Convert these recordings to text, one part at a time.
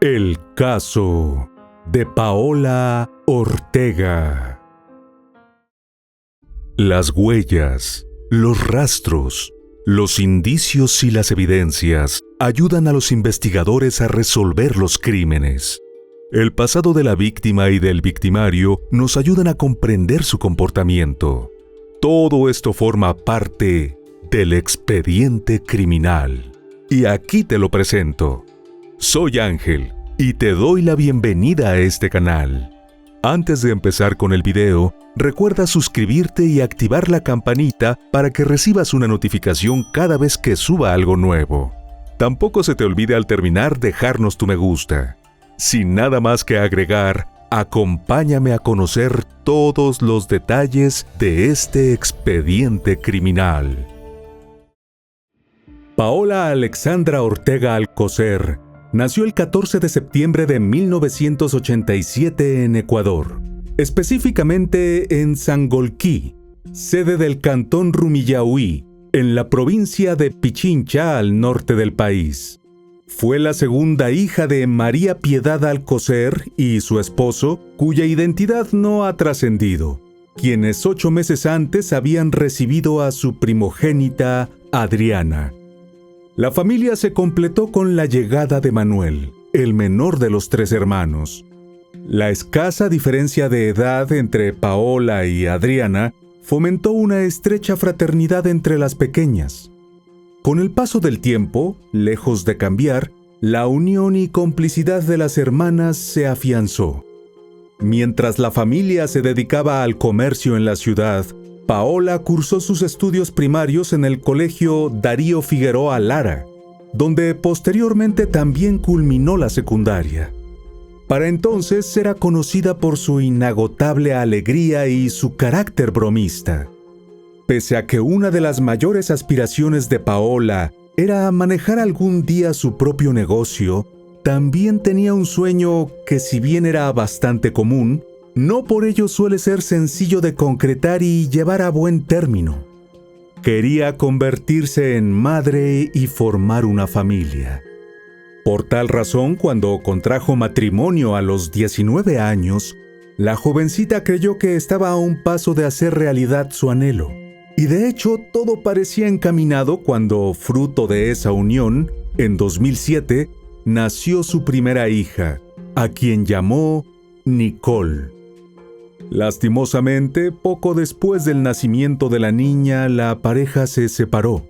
El caso de Paola Ortega. Las huellas, los rastros, los indicios y las evidencias ayudan a los investigadores a resolver los crímenes. El pasado de la víctima y del victimario nos ayudan a comprender su comportamiento. Todo esto forma parte del expediente criminal. Y aquí te lo presento. Soy Ángel y te doy la bienvenida a este canal. Antes de empezar con el video, recuerda suscribirte y activar la campanita para que recibas una notificación cada vez que suba algo nuevo. Tampoco se te olvide al terminar dejarnos tu me gusta. Sin nada más que agregar, acompáñame a conocer todos los detalles de este expediente criminal. Paola Alexandra Ortega Alcocer nació el 14 de septiembre de 1987 en Ecuador, específicamente en Sangolquí, sede del cantón Rumiñahui, en la provincia de Pichincha al norte del país. Fue la segunda hija de María Piedad Alcocer y su esposo, cuya identidad no ha trascendido, quienes 8 meses antes habían recibido a su primogénita, Adriana. La familia se completó con la llegada de Manuel, el menor de los 3 hermanos. La escasa diferencia de edad entre Paola y Adriana fomentó una estrecha fraternidad entre las pequeñas. Con el paso del tiempo, lejos de cambiar, la unión y complicidad de las hermanas se afianzó. Mientras la familia se dedicaba al comercio en la ciudad, Paola cursó sus estudios primarios en el Colegio Darío Figueroa Lara, donde posteriormente también culminó la secundaria. Para entonces era conocida por su inagotable alegría y su carácter bromista. Pese a que una de las mayores aspiraciones de Paola era manejar algún día su propio negocio, también tenía un sueño que, si bien era bastante común, no por ello suele ser sencillo de concretar y llevar a buen término. Quería convertirse en madre y formar una familia. Por tal razón, cuando contrajo matrimonio a los 19 años, la jovencita creyó que estaba a un paso de hacer realidad su anhelo. Y de hecho, todo parecía encaminado cuando, fruto de esa unión, en 2007, nació su primera hija, a quien llamó Nicole. Lastimosamente, poco después del nacimiento de la niña, la pareja se separó.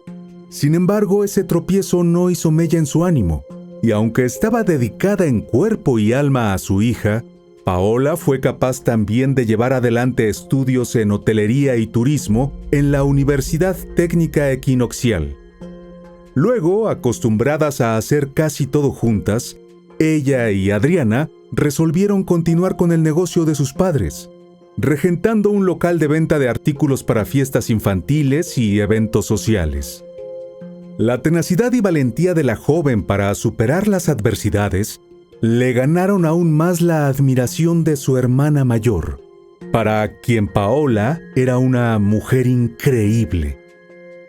Sin embargo, ese tropiezo no hizo mella en su ánimo, y aunque estaba dedicada en cuerpo y alma a su hija, Paola fue capaz también de llevar adelante estudios en hotelería y turismo en la Universidad Técnica Equinoccial. Luego, acostumbradas a hacer casi todo juntas, ella y Adriana resolvieron continuar con el negocio de sus padres, regentando un local de venta de artículos para fiestas infantiles y eventos sociales. La tenacidad y valentía de la joven para superar las adversidades le ganaron aún más la admiración de su hermana mayor, para quien Paola era una mujer increíble.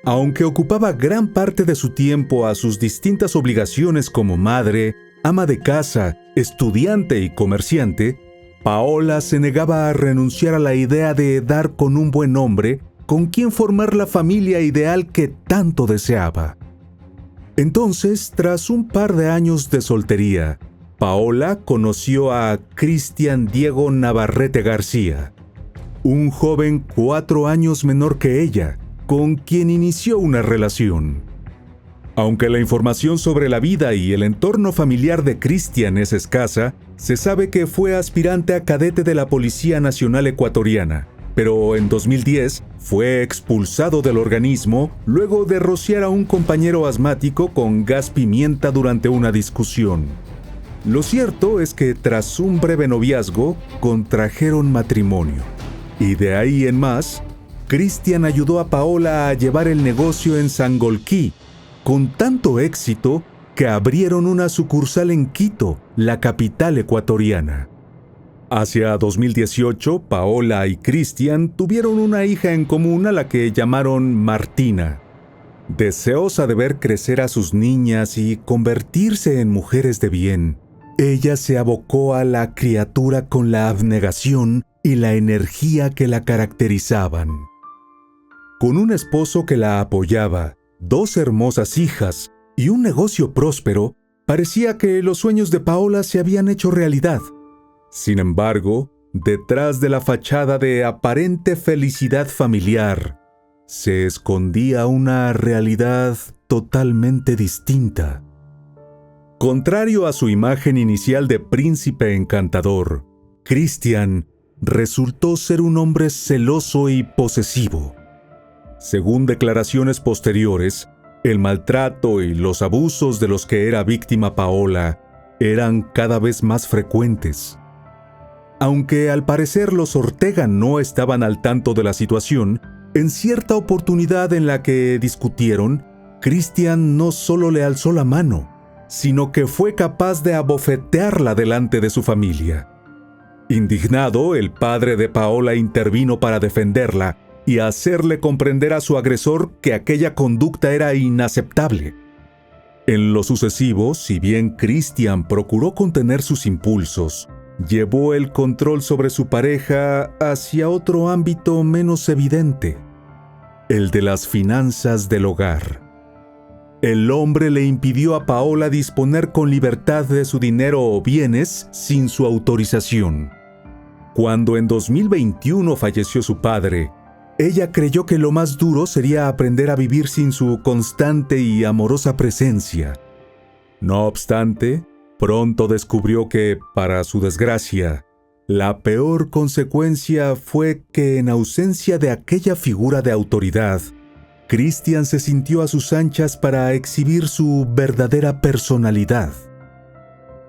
Aunque ocupaba gran parte de su tiempo a sus distintas obligaciones como madre, ama de casa, estudiante y comerciante, Paola se negaba a renunciar a la idea de dar con un buen hombre con quien formar la familia ideal que tanto deseaba. Entonces, tras un par de años de soltería, Paola conoció a Cristian Diego Navarrete García, un joven 4 años menor que ella, con quien inició una relación. Aunque la información sobre la vida y el entorno familiar de Cristian es escasa, se sabe que fue aspirante a cadete de la Policía Nacional Ecuatoriana, pero en 2010 fue expulsado del organismo luego de rociar a un compañero asmático con gas pimienta durante una discusión. Lo cierto es que tras un breve noviazgo, contrajeron matrimonio. Y de ahí en más, Cristian ayudó a Paola a llevar el negocio en Sangolquí, con tanto éxito que abrieron una sucursal en Quito, la capital ecuatoriana. Hacia 2018, Paola y Cristian tuvieron una hija en común a la que llamaron Martina. Deseosa de ver crecer a sus niñas y convertirse en mujeres de bien, ella se abocó a la criatura con la abnegación y la energía que la caracterizaban. Con un esposo que la apoyaba, 2 hermosas hijas y un negocio próspero, parecía que los sueños de Paola se habían hecho realidad. Sin embargo, detrás de la fachada de aparente felicidad familiar, se escondía una realidad totalmente distinta. Contrario a su imagen inicial de príncipe encantador, Christian resultó ser un hombre celoso y posesivo. Según declaraciones posteriores, el maltrato y los abusos de los que era víctima Paola eran cada vez más frecuentes. Aunque al parecer los Ortega no estaban al tanto de la situación, en cierta oportunidad en la que discutieron, Christian no solo le alzó la mano, sino que fue capaz de abofetearla delante de su familia. Indignado, el padre de Paola intervino para defenderla y hacerle comprender a su agresor que aquella conducta era inaceptable. En lo sucesivo, si bien Christian procuró contener sus impulsos, llevó el control sobre su pareja hacia otro ámbito menos evidente, el de las finanzas del hogar. El hombre le impidió a Paola disponer con libertad de su dinero o bienes sin su autorización. Cuando en 2021 falleció su padre, ella creyó que lo más duro sería aprender a vivir sin su constante y amorosa presencia. No obstante, pronto descubrió que, para su desgracia, la peor consecuencia fue que en ausencia de aquella figura de autoridad, Christian se sintió a sus anchas para exhibir su verdadera personalidad.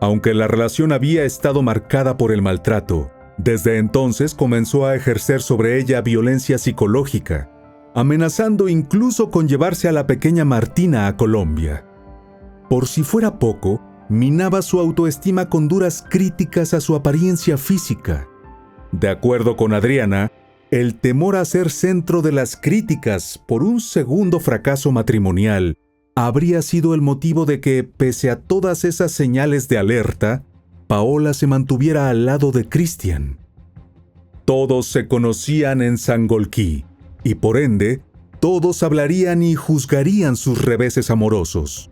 Aunque la relación había estado marcada por el maltrato, desde entonces comenzó a ejercer sobre ella violencia psicológica, amenazando incluso con llevarse a la pequeña Martina a Colombia. Por si fuera poco, minaba su autoestima con duras críticas a su apariencia física. De acuerdo con Adriana, el temor a ser centro de las críticas por un segundo fracaso matrimonial habría sido el motivo de que, pese a todas esas señales de alerta, Paola se mantuviera al lado de Christian. Todos se conocían en Sangolquí, y por ende, todos hablarían y juzgarían sus reveses amorosos.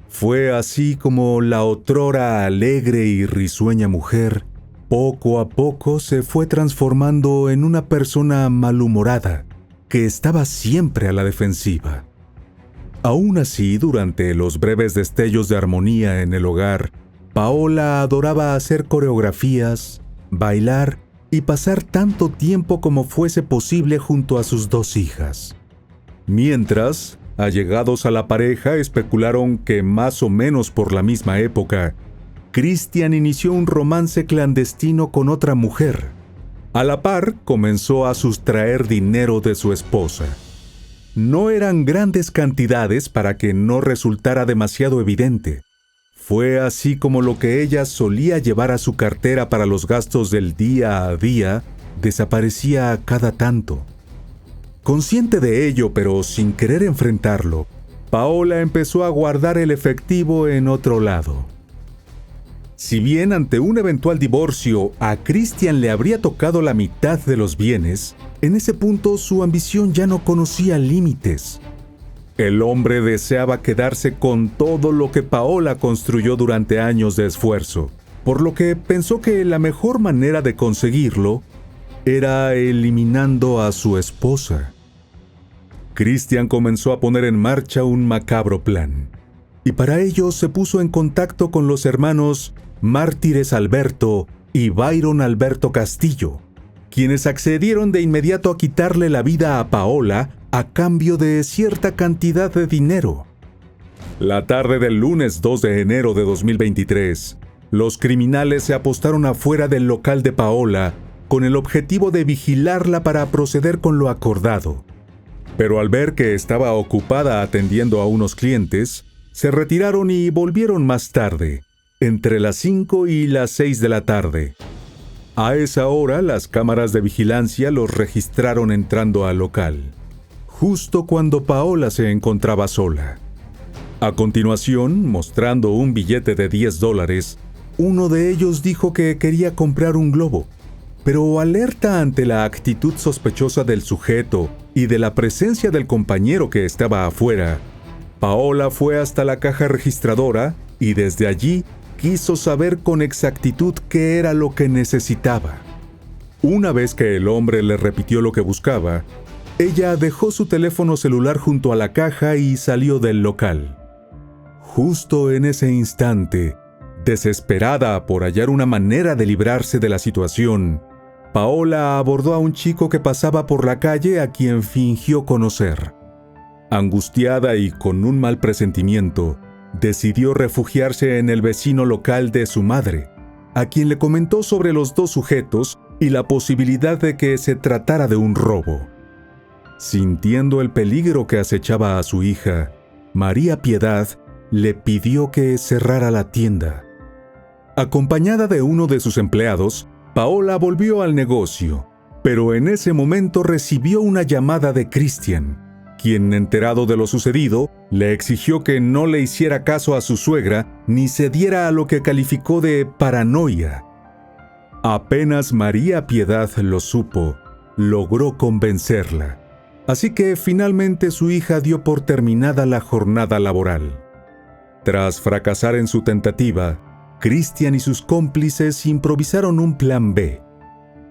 Fue así como la otrora alegre y risueña mujer, poco a poco se fue transformando en una persona malhumorada, que estaba siempre a la defensiva. Aún así, durante los breves destellos de armonía en el hogar, Paola adoraba hacer coreografías, bailar y pasar tanto tiempo como fuese posible junto a sus 2 hijas. Mientras, allegados a la pareja especularon que más o menos por la misma época, Christian inició un romance clandestino con otra mujer. A la par, comenzó a sustraer dinero de su esposa. No eran grandes cantidades para que no resultara demasiado evidente. Fue así como lo que ella solía llevar a su cartera para los gastos del día a día desaparecía a cada tanto. Consciente de ello, pero sin querer enfrentarlo, Paola empezó a guardar el efectivo en otro lado. Si bien ante un eventual divorcio a Christian le habría tocado la mitad de los bienes, en ese punto su ambición ya no conocía límites. El hombre deseaba quedarse con todo lo que Paola construyó durante años de esfuerzo, por lo que pensó que la mejor manera de conseguirlo era eliminando a su esposa. Christian comenzó a poner en marcha un macabro plan, y para ello se puso en contacto con los hermanos Mártires Alberto y Byron Alberto Castillo, quienes accedieron de inmediato a quitarle la vida a Paola a cambio de cierta cantidad de dinero. La tarde del lunes 2 de enero de 2023, los criminales se apostaron afuera del local de Paola con el objetivo de vigilarla para proceder con lo acordado. Pero al ver que estaba ocupada atendiendo a unos clientes, se retiraron y volvieron más tarde, entre las 5 y las 6 de la tarde. A esa hora, las cámaras de vigilancia los registraron entrando al local, justo cuando Paola se encontraba sola. A continuación, mostrando un billete de $10, uno de ellos dijo que quería comprar un globo, pero alerta ante la actitud sospechosa del sujeto y de la presencia del compañero que estaba afuera, Paola fue hasta la caja registradora y desde allí quiso saber con exactitud qué era lo que necesitaba. Una vez que el hombre le repitió lo que buscaba, ella dejó su teléfono celular junto a la caja y salió del local. Justo en ese instante, desesperada por hallar una manera de librarse de la situación, Paola abordó a un chico que pasaba por la calle a quien fingió conocer. Angustiada y con un mal presentimiento, decidió refugiarse en el vecino local de su madre, a quien le comentó sobre los dos sujetos y la posibilidad de que se tratara de un robo. Sintiendo el peligro que acechaba a su hija, María Piedad le pidió que cerrara la tienda. Acompañada de uno de sus empleados, Paola volvió al negocio, pero en ese momento recibió una llamada de Cristian, quien, enterado de lo sucedido, le exigió que no le hiciera caso a su suegra ni cediera a lo que calificó de paranoia. Apenas María Piedad lo supo, logró convencerla. Así que finalmente su hija dio por terminada la jornada laboral. Tras fracasar en su tentativa, Cristian y sus cómplices improvisaron un plan B.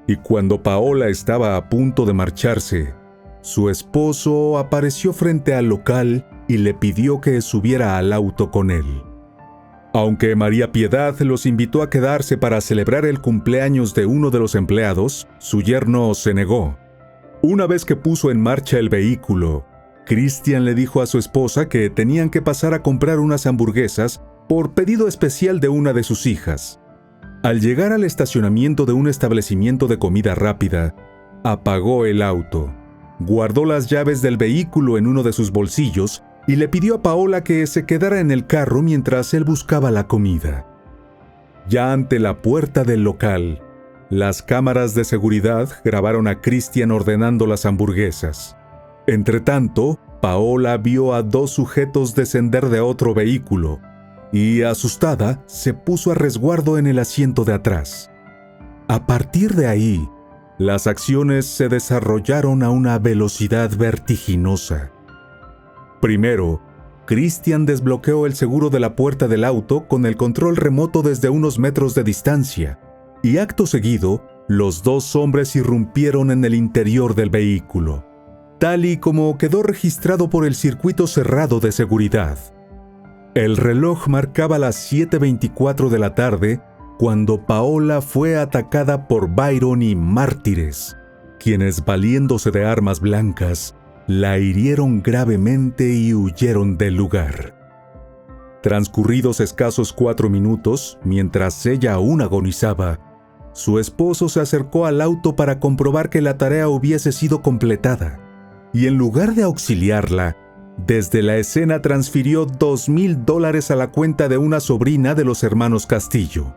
Y cuando Paola estaba a punto de marcharse, su esposo apareció frente al local y le pidió que subiera al auto con él. Aunque María Piedad los invitó a quedarse para celebrar el cumpleaños de uno de los empleados, su yerno se negó. Una vez que puso en marcha el vehículo, Cristian le dijo a su esposa que tenían que pasar a comprar unas hamburguesas por pedido especial de una de sus hijas. Al llegar al estacionamiento de un establecimiento de comida rápida, apagó el auto, guardó las llaves del vehículo en uno de sus bolsillos y le pidió a Paola que se quedara en el carro mientras él buscaba la comida. Ya ante la puerta del local, las cámaras de seguridad grabaron a Cristian ordenando las hamburguesas. Entretanto, Paola vio a dos sujetos descender de otro vehículo y, asustada, se puso a resguardo en el asiento de atrás. A partir de ahí, las acciones se desarrollaron a una velocidad vertiginosa. Primero, Cristian desbloqueó el seguro de la puerta del auto con el control remoto desde unos metros de distancia, y acto seguido, los dos hombres irrumpieron en el interior del vehículo, tal y como quedó registrado por el circuito cerrado de seguridad. El reloj marcaba las 7:24 de la tarde cuando Paola fue atacada por Byron y mártires, quienes, valiéndose de armas blancas, la hirieron gravemente y huyeron del lugar. Transcurridos escasos 4 minutos, mientras ella aún agonizaba, su esposo se acercó al auto para comprobar que la tarea hubiese sido completada, y en lugar de auxiliarla, desde la escena transfirió $2,000 a la cuenta de una sobrina de los hermanos Castillo.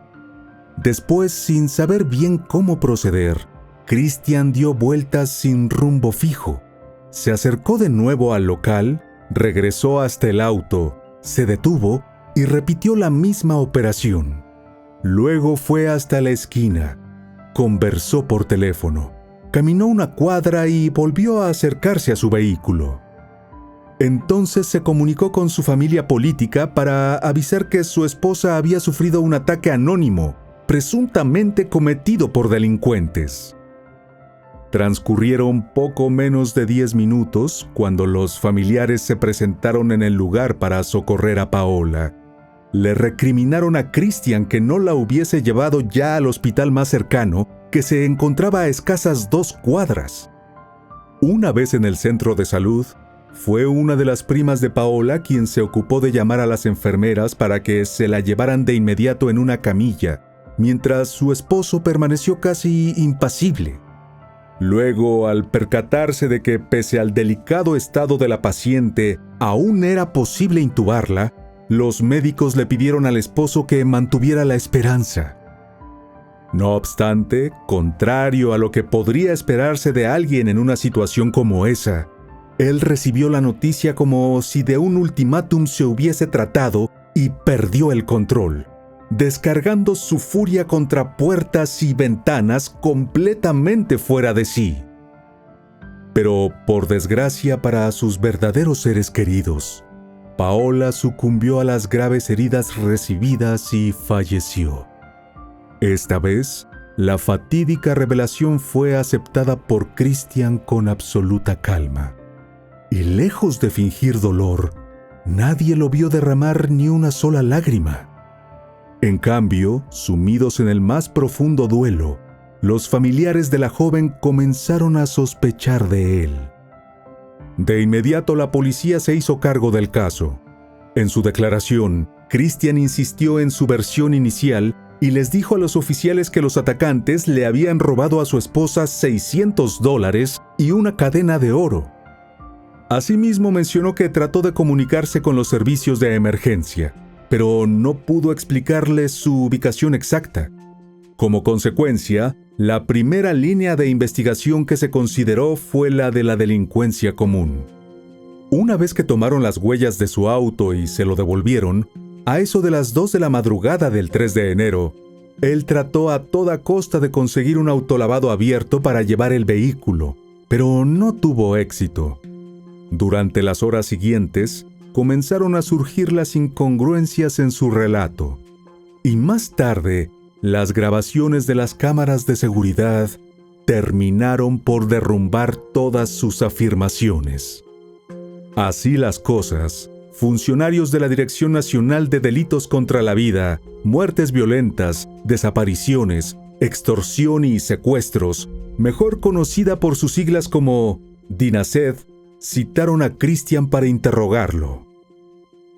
Después, sin saber bien cómo proceder, Cristian dio vueltas sin rumbo fijo. Se acercó de nuevo al local, regresó hasta el auto, se detuvo y repitió la misma operación. Luego fue hasta la esquina, conversó por teléfono, caminó una cuadra y volvió a acercarse a su vehículo. Entonces se comunicó con su familia política para avisar que su esposa había sufrido un ataque anónimo, presuntamente cometido por delincuentes. Transcurrieron poco menos de 10 minutos cuando los familiares se presentaron en el lugar para socorrer a Paola. Le recriminaron a Cristian que no la hubiese llevado ya al hospital más cercano, que se encontraba a escasas 2 cuadras. Una vez en el centro de salud, fue una de las primas de Paola quien se ocupó de llamar a las enfermeras para que se la llevaran de inmediato en una camilla, mientras su esposo permaneció casi impasible. Luego, al percatarse de que pese al delicado estado de la paciente, aún era posible intubarla, los médicos le pidieron al esposo que mantuviera la esperanza. No obstante, contrario a lo que podría esperarse de alguien en una situación como esa, él recibió la noticia como si de un ultimátum se hubiese tratado y perdió el control. descargando su furia contra puertas y ventanas completamente fuera de sí. Pero, por desgracia para sus verdaderos seres queridos, Paola sucumbió a las graves heridas recibidas y falleció. Esta vez, la fatídica revelación fue aceptada por Christian con absoluta calma. Y lejos de fingir dolor, nadie lo vio derramar ni una sola lágrima. En cambio, sumidos en el más profundo duelo, los familiares de la joven comenzaron a sospechar de él. De inmediato la policía se hizo cargo del caso. En su declaración, Christian insistió en su versión inicial y les dijo a los oficiales que los atacantes le habían robado a su esposa $600 y una cadena de oro. Asimismo mencionó que trató de comunicarse con los servicios de emergencia, pero no pudo explicarles su ubicación exacta. Como consecuencia, la primera línea de investigación que se consideró fue la de la delincuencia común. Una vez que tomaron las huellas de su auto y se lo devolvieron, a eso de las 2 de la madrugada del 3 de enero, él trató a toda costa de conseguir un autolavado abierto para llevar el vehículo, pero no tuvo éxito. Durante las horas siguientes, comenzaron a surgir las incongruencias en su relato. Y más tarde, las grabaciones de las cámaras de seguridad terminaron por derrumbar todas sus afirmaciones. Así las cosas, funcionarios de la Dirección Nacional de Delitos contra la Vida, Muertes Violentas, Desapariciones, Extorsión y Secuestros, mejor conocida por sus siglas como DINASED, citaron a Christian para interrogarlo.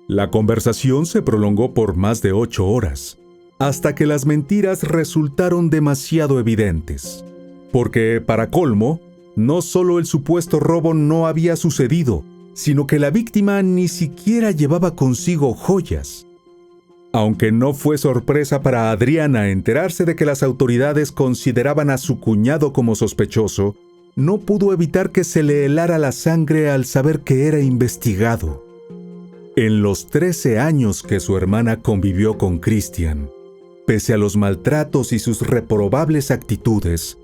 La conversación se prolongó por más de 8 horas, hasta que las mentiras resultaron demasiado evidentes. Porque, para colmo, no solo el supuesto robo no había sucedido, sino que la víctima ni siquiera llevaba consigo joyas. Aunque no fue sorpresa para Adriana enterarse de que las autoridades consideraban a su cuñado como sospechoso, no pudo evitar que se le helara la sangre al saber que era investigado. En los 13 años que su hermana convivió con Christian, pese a los maltratos y sus reprobables actitudes,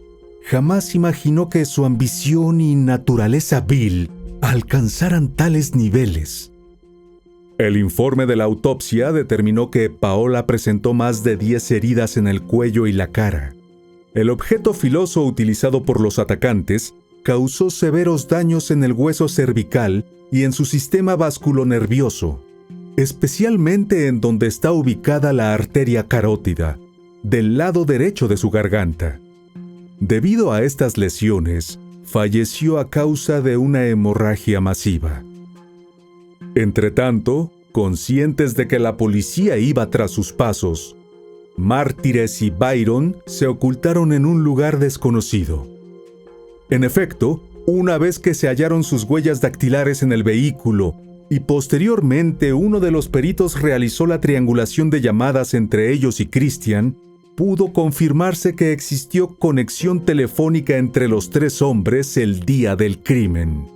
jamás imaginó que su ambición y naturaleza vil alcanzaran tales niveles. El informe de la autopsia determinó que Paola presentó más de 10 heridas en el cuello y la cara. El objeto filoso utilizado por los atacantes causó severos daños en el hueso cervical y en su sistema vasculonervioso, especialmente en donde está ubicada la arteria carótida, del lado derecho de su garganta. Debido a estas lesiones, falleció a causa de una hemorragia masiva. Entretanto, conscientes de que la policía iba tras sus pasos, Mártires y Byron se ocultaron en un lugar desconocido. En efecto, una vez que se hallaron sus huellas dactilares en el vehículo y posteriormente uno de los peritos realizó la triangulación de llamadas entre ellos y Christian, pudo confirmarse que existió conexión telefónica entre los 3 hombres el día del crimen.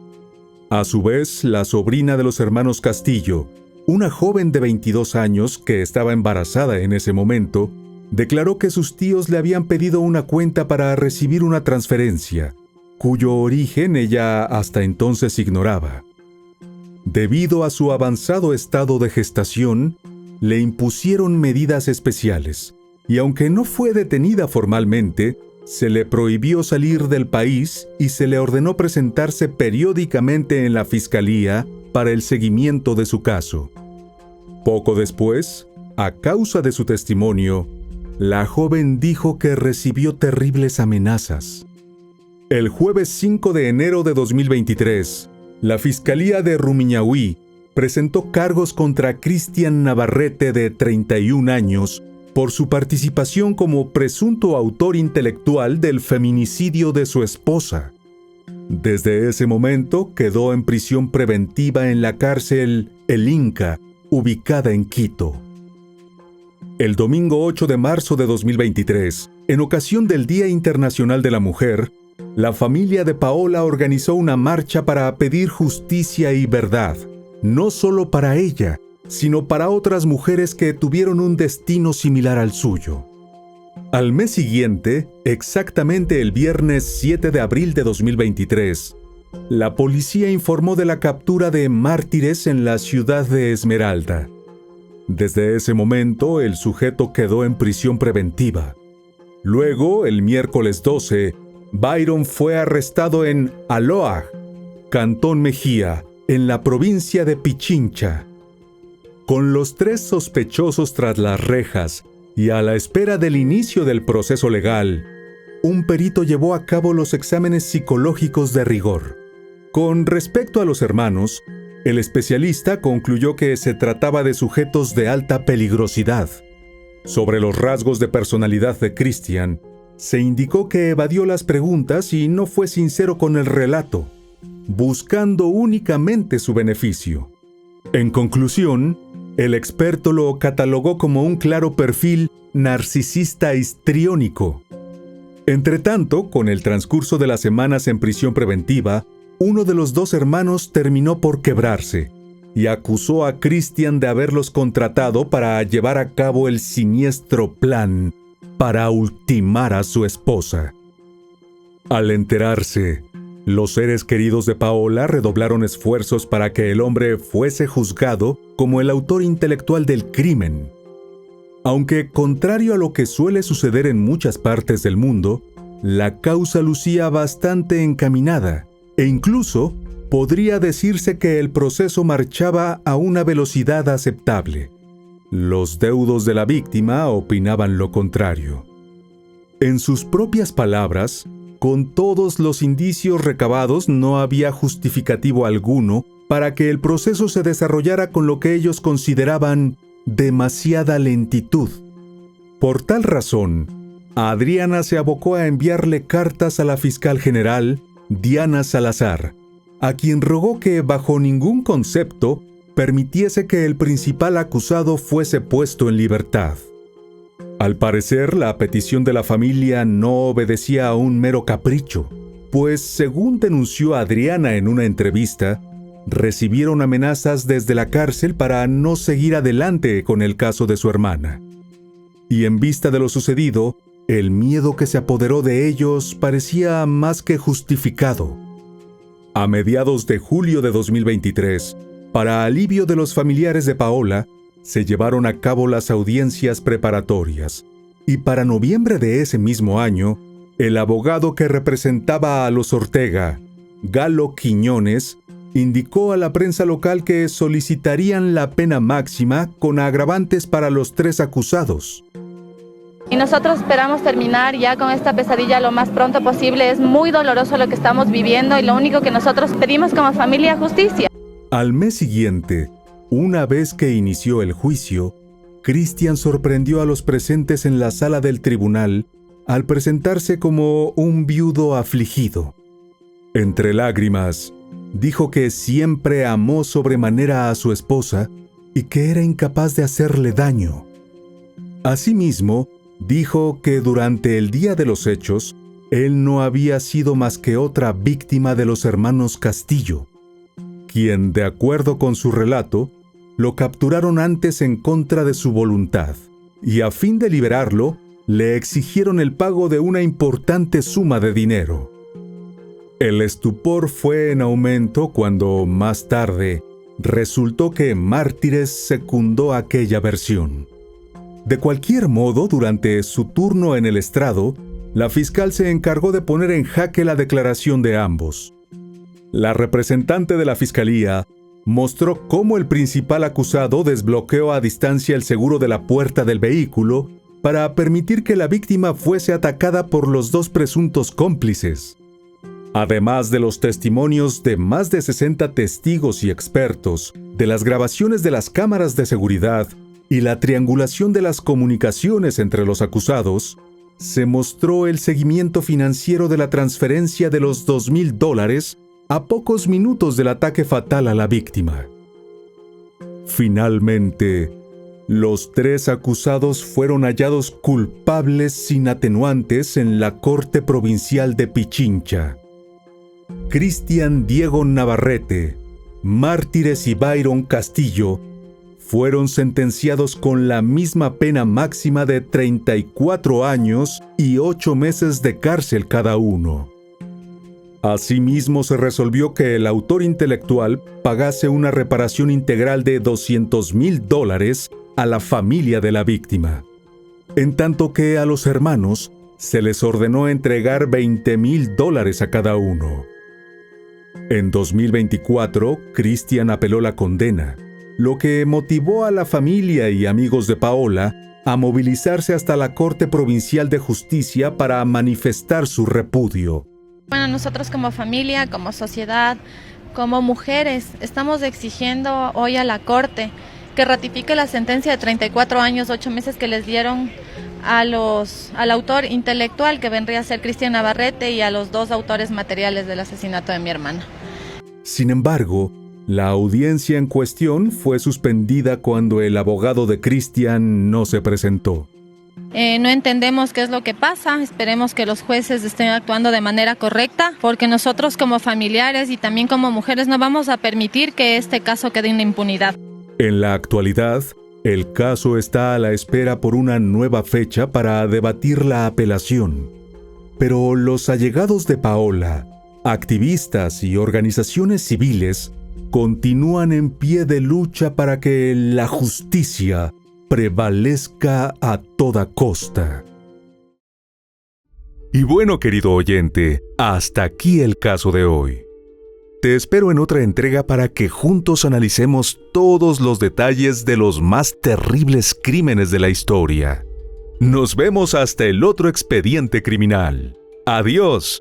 A su vez, la sobrina de los hermanos Castillo, una joven de 22 años que estaba embarazada en ese momento, declaró que sus tíos le habían pedido una cuenta para recibir una transferencia, cuyo origen ella hasta entonces ignoraba. Debido a su avanzado estado de gestación, le impusieron medidas especiales, y aunque no fue detenida formalmente, se le prohibió salir del país y se le ordenó presentarse periódicamente en la fiscalía para el seguimiento de su caso. Poco después, a causa de su testimonio, la joven dijo que recibió terribles amenazas. El jueves 5 de enero de 2023, la Fiscalía de Rumiñahui presentó cargos contra Christian Navarrete, de 31 años, por su participación como presunto autor intelectual del feminicidio de su esposa. Desde ese momento quedó en prisión preventiva en la cárcel El Inca, ubicada en Quito. El domingo 8 de marzo de 2023, en ocasión del Día Internacional de la Mujer, la familia de Paola organizó una marcha para pedir justicia y verdad, no solo para ella, sino para otras mujeres que tuvieron un destino similar al suyo. Al mes siguiente, exactamente el viernes 7 de abril de 2023, la policía informó de la captura de mártires en la ciudad de Esmeralda. Desde ese momento, el sujeto quedó en prisión preventiva. Luego, el miércoles 12, Byron fue arrestado en Aloaj, Cantón Mejía, en la provincia de Pichincha. Con los 3 sospechosos tras las rejas y a la espera del inicio del proceso legal, un perito llevó a cabo los exámenes psicológicos de rigor. Con respecto a los hermanos, el especialista concluyó que se trataba de sujetos de alta peligrosidad. Sobre los rasgos de personalidad de Christian, se indicó que evadió las preguntas y no fue sincero con el relato, buscando únicamente su beneficio. En conclusión, el experto lo catalogó como un claro perfil narcisista histriónico. Entretanto, con el transcurso de las semanas en prisión preventiva, uno de los 2 hermanos terminó por quebrarse y acusó a Christian de haberlos contratado para llevar a cabo el siniestro plan para ultimar a su esposa. Al enterarse, los seres queridos de Paola redoblaron esfuerzos para que el hombre fuese juzgado como el autor intelectual del crimen. Aunque, contrario a lo que suele suceder en muchas partes del mundo, la causa lucía bastante encaminada, e incluso podría decirse que el proceso marchaba a una velocidad aceptable. Los deudos de la víctima opinaban lo contrario. En sus propias palabras, con todos los indicios recabados, no había justificativo alguno para que el proceso se desarrollara con lo que ellos consideraban demasiada lentitud. Por tal razón, Adriana se abocó a enviarle cartas a la fiscal general, Diana Salazar, a quien rogó que bajo ningún concepto permitiese que el principal acusado fuese puesto en libertad. Al parecer, la petición de la familia no obedecía a un mero capricho, pues, según denunció Adriana en una entrevista, recibieron amenazas desde la cárcel para no seguir adelante con el caso de su hermana. Y en vista de lo sucedido, el miedo que se apoderó de ellos parecía más que justificado. A mediados de julio de 2023, para alivio de los familiares de Paola, se llevaron a cabo las audiencias preparatorias, y para noviembre de ese mismo año, el abogado que representaba a los Ortega, Galo Quiñones, indicó a la prensa local que solicitarían la pena máxima con agravantes para los 3 acusados. Y nosotros esperamos terminar ya con esta pesadilla lo más pronto posible. Es muy doloroso lo que estamos viviendo y lo único que nosotros pedimos como familia es justicia. Al mes siguiente, una vez que inició el juicio, Christian sorprendió a los presentes en la sala del tribunal al presentarse como un viudo afligido. Entre lágrimas, dijo que siempre amó sobremanera a su esposa y que era incapaz de hacerle daño. Asimismo, dijo que durante el día de los hechos, él no había sido más que otra víctima de los hermanos Castillo, quien, de acuerdo con su relato, lo capturaron antes en contra de su voluntad, y a fin de liberarlo, le exigieron el pago de una importante suma de dinero. El estupor fue en aumento cuando, más tarde, resultó que Mártires secundó aquella versión. De cualquier modo, durante su turno en el estrado, la fiscal se encargó de poner en jaque la declaración de ambos. La representante de la fiscalía mostró cómo el principal acusado desbloqueó a distancia el seguro de la puerta del vehículo para permitir que la víctima fuese atacada por los 2 presuntos cómplices. Además de los testimonios de más de 60 testigos y expertos, de las grabaciones de las cámaras de seguridad y la triangulación de las comunicaciones entre los acusados, se mostró el seguimiento financiero de la transferencia de los $2,000 a pocos minutos del ataque fatal a la víctima. Finalmente, los 3 acusados fueron hallados culpables sin atenuantes en la Corte Provincial de Pichincha. Christian Diego Navarrete, Mártires y Byron Castillo fueron sentenciados con la misma pena máxima de 34 años y 8 meses de cárcel cada uno. Asimismo, se resolvió que el autor intelectual pagase una reparación integral de $200,000 a la familia de la víctima, en tanto que a los hermanos se les ordenó entregar $20,000 a cada uno. En 2024, Christian apeló la condena, lo que motivó a la familia y amigos de Paola a movilizarse hasta la Corte Provincial de Justicia para manifestar su repudio. Bueno, nosotros como familia, como sociedad, como mujeres, estamos exigiendo hoy a la Corte que ratifique la sentencia de 34 años, 8 meses que les dieron al autor intelectual, que vendría a ser Cristian Navarrete, y a los 2 autores materiales del asesinato de mi hermana. Sin embargo, la audiencia en cuestión fue suspendida cuando el abogado de Cristian no se presentó. No entendemos qué es lo que pasa, esperemos que los jueces estén actuando de manera correcta, porque nosotros como familiares y también como mujeres no vamos a permitir que este caso quede en la impunidad. En la actualidad, el caso está a la espera por una nueva fecha para debatir la apelación. Pero los allegados de Paola, activistas y organizaciones civiles continúan en pie de lucha para que la justicia prevalezca a toda costa. Y bueno, querido oyente, hasta aquí el caso de hoy. Te espero en otra entrega para que juntos analicemos todos los detalles de los más terribles crímenes de la historia. Nos vemos hasta el otro expediente criminal. ¡Adiós!